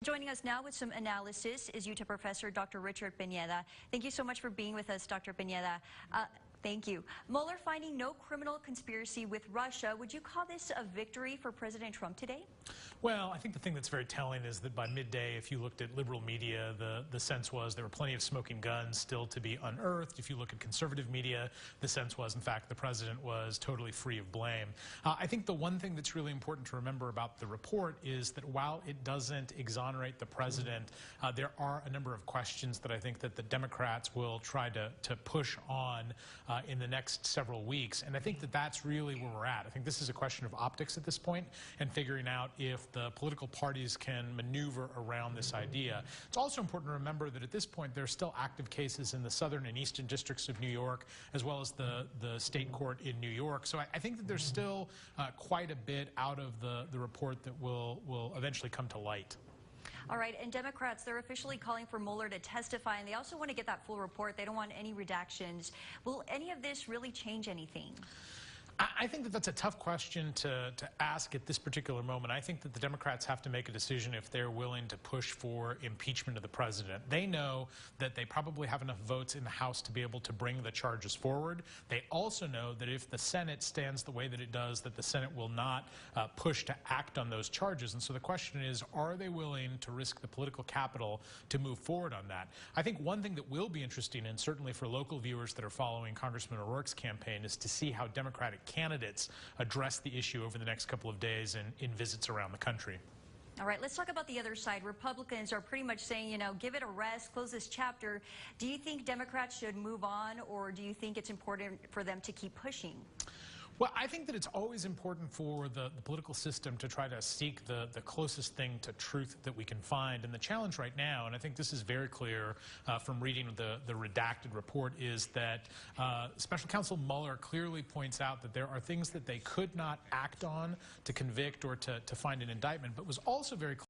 Joining us now with some analysis is UT Professor Dr. Richard Pinata. Thank you so much for being with us, Dr. Pinata. Thank you. Mueller finding no criminal conspiracy with Russia. Would you call this a victory for President Trump today? Well, I think the thing that's very telling is that by midday, if you looked at liberal media, the sense was there were plenty of smoking guns still to be unearthed. If you look at conservative media, the sense was, in fact, the president was totally free of blame. I think the one thing that's really important to remember about the report is that while it doesn't exonerate the president, there are a number of questions that I think that the Democrats will try to push on in the next several weeks. And I think that that's really where we're at. I think this is a question of optics at this point and figuring out if the political parties can maneuver around this idea. It's also important to remember that at this point there are still active cases in the southern and eastern districts of New York, as well as the state court in New York. So I think that there's still quite a bit out of the report that will eventually come to light. All right, and Democrats, they're officially calling for Mueller to testify, and they also want to get that full report. They don't want any redactions. Will any of this really change anything? I think that that's a tough question to ask at this particular moment. I think that the Democrats have to make a decision if they're willing to push for impeachment of the president. They know that they probably have enough votes in the House to be able to bring the charges forward. They also know that if the Senate stands the way that it does, that the Senate will not push to act on those charges. And so the question is, are they willing to risk the political capital to move forward on that? I think one thing that will be interesting, and certainly for local viewers that are following Congressman O'Rourke's campaign, is to see how Democratic candidates address the issue over the next couple of days in visits around the country. All right, let's talk about the other side. Republicans are pretty much saying, you know, give it a rest, close this chapter. Do you think Democrats should move on, or do you think it's important for them to keep pushing? Well, I think that it's always important for the political system to try to seek the closest thing to truth that we can find. And the challenge right now, and I think this is very clear from reading the redacted report, is that Special Counsel Mueller clearly points out that there are things that they could not act on to convict or to find an indictment, but was also very clear